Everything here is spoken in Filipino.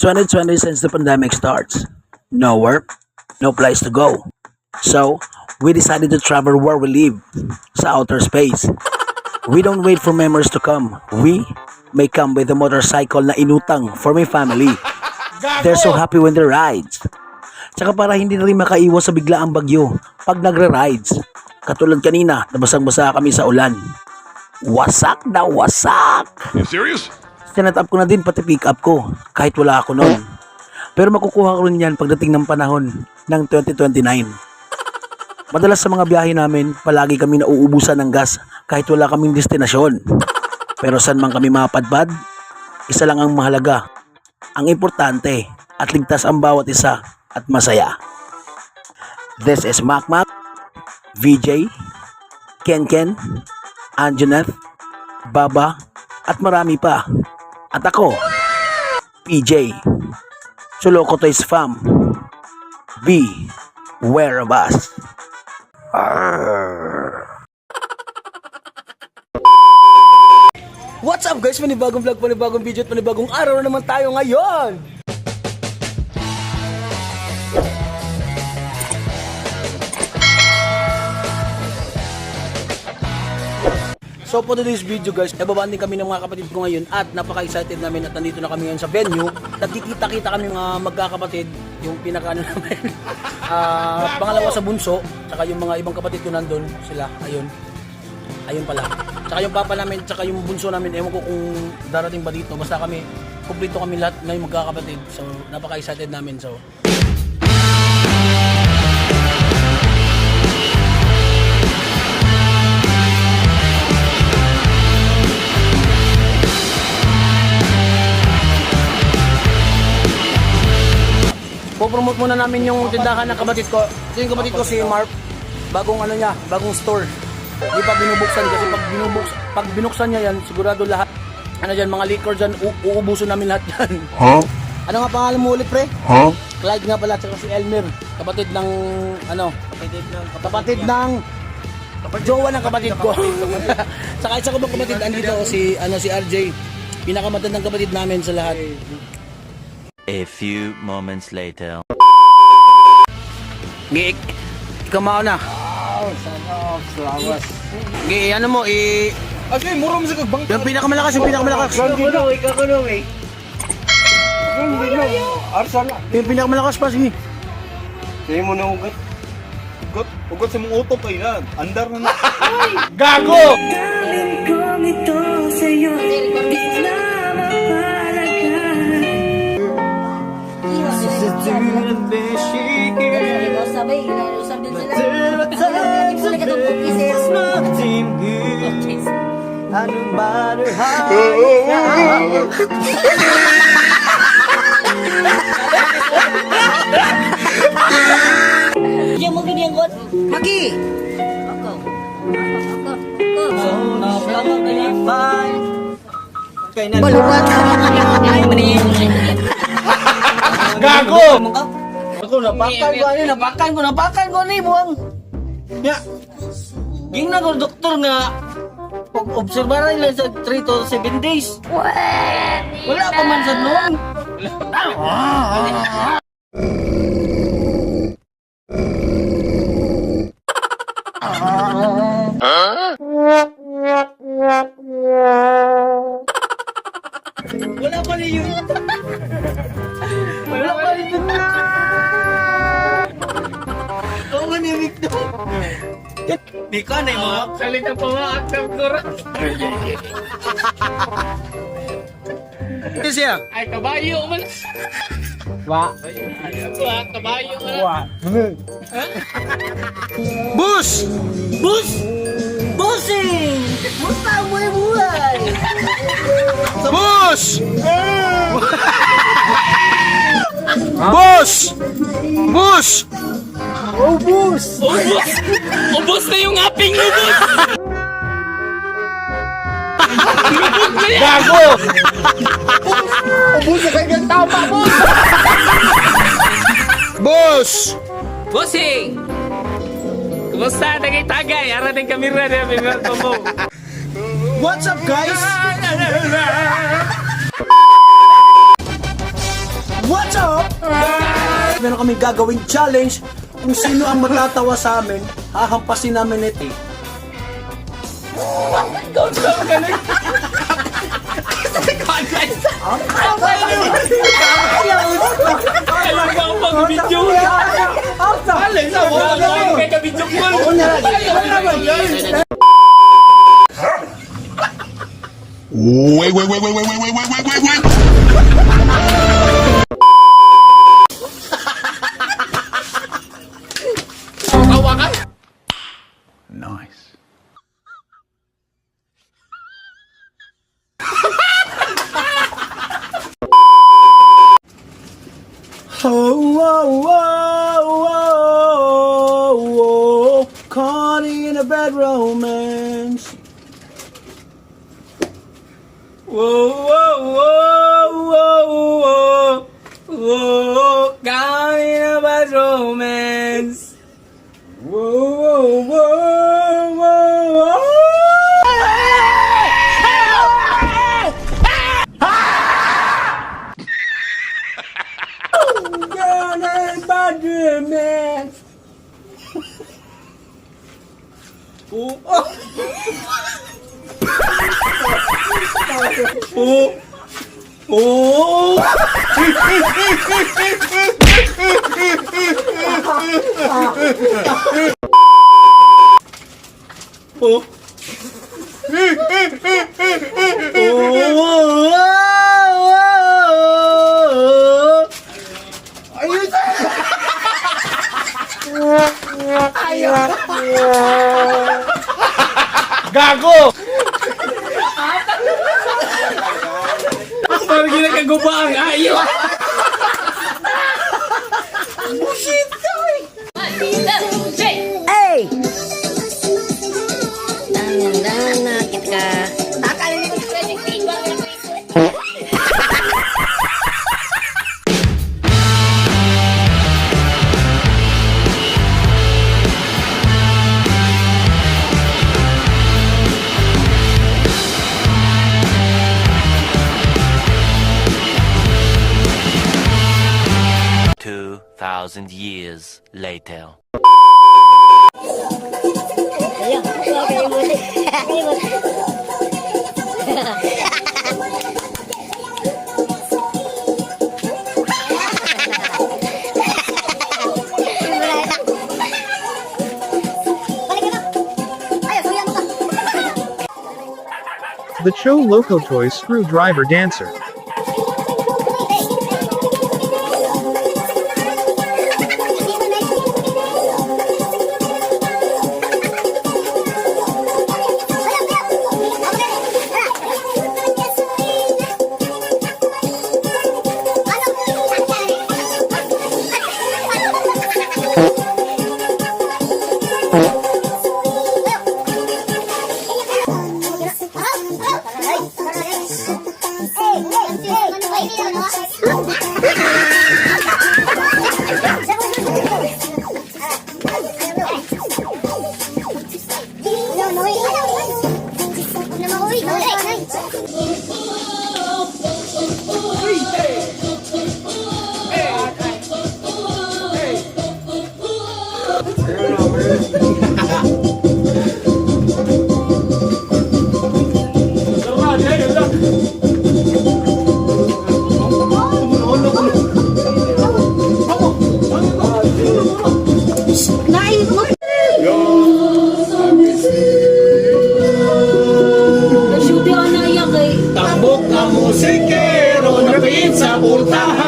2020 since the pandemic starts. No work, no place to go. So, we decided to travel where we live, sa outer space. We don't wait for memories to come. We may come with a motorcycle na inutang for my family. They're so happy when they rides. Tsaka para hindi na rin makaiwas sa biglaang bagyo pag nagra-rides. Katulad kanina, nabasang-basa kami sa ulan. Wasak na wasak! You serious? Sinat-up ko na din pati pick-up ko, kahit wala ako noon. Pero makukuha ko rin yan pagdating ng panahon ng 2029. Madalas sa mga biyahe namin, palagi kami nauubusan ng gas kahit wala kaming destinasyon. Pero saan man kami mapadpad, isa lang ang mahalaga. Ang importante at ligtas ang bawat isa at masaya. This is Mac Mac, VJ, Ken Ken, Anjaneth, Baba, at marami pa. At ako, PJ, Suloko Toys Fam. Beware of us. What's up guys? Panibagong vlog, panibagong video at panibagong araw na naman tayo ngayon. So for today's video guys, nababanding kami ng mga kapatid ko ngayon at napaka-excited namin at nandito na kami ngayon sa venue. Nagkikita-kita kami mga magkakapatid, yung pinaka namin, pangalawa sa bunso, saka yung mga ibang kapatid ko nandun, sila, ayun pala. Saka yung papa namin, saka yung bunso namin, ewan ko kung darating ba dito, basta kami, kumplito kami lahat na yung magkakapatid. So napaka-excited namin, so. Po-promote muna namin yung tindahan ng kapatid ko. Ito yung kapatid ko si Marp. Bagong store. Hindi pa binubuksan kasi pag binuksan niya yan, sigurado lahat. Mga liquor dyan, uubuso namin lahat yan. Huh? Ano nga pangalan mo ulit, pre? Huh? Clyde nga pala, tsaka si Elmer. Kapatid ng jowa ng kapatid ko. Saka isa ko bang kapatid, andito si RJ. Pinakamatandang kapatid namin sa lahat. A few moments later. Ikaw mauna. Salamat. Ano mo, Kasi muro mo sa kagbang. yung pinakamalakas. Ikaw ko no eh. Arsala. Yung pinakamalakas pa, sige. Kaya mo na ugat. Ugat sa mong utok ay na. Andar na na. Gago! Galing kong ito sa'yo, di na mapalagan. Sabay, usap din sila. Hindi ko na kisses. Anong matter how Diyan mo ganyan kot. Maki! Balukat. Ay, mani. Gago! Ako napakan ko ni buang. Ya. Ging na ko doktor nga obserbaran lang sa 3 to 7 days. Wala pa man sa noon. Wala pa rin yun. Wala pa rin yun. Oo nga ni Victor. Di ka na yung mga salita pa mga aktab ko rin. Ito siya. Ay, kabayo man. Kabayo man. Bus! Bossing! Musta ang buhay-buhay? Bus! Bus! Bus! Ubus na yung aping mo, boss! Gago! Ubus na kayo ng tao pa mo! Bus! Bossing! Kumusta? Tagay-tagay. Arating kamera na pinarto mo. What's up guys? kami gagawing challenge. Kung sino ang matatawa sa amin, hahampasin namin ito. Alam ko ang pag-video. Alin sa mo? Kaya ka-video ko. Wait. Tawa ka? Nice. Oh, oh, oh, oh, oh, caught in a bad romance. Whoa, whoa, whoa, whoa, whoa, whoa, caught in a bad romance. Whoa, whoa, whoa, whoa, whoa. Caught in a bad romance. Oh, oh. Oh, oh. Oh. Gago! Parang ginagaguba ang ayo. Hey! Dangan na kita. Akalin ko sa timbang na Two 2,000 years later. Ayun, kalimut. The Cho Loco Toy Screwdriver Dancer. Tambok ang musikero na sa pultahan.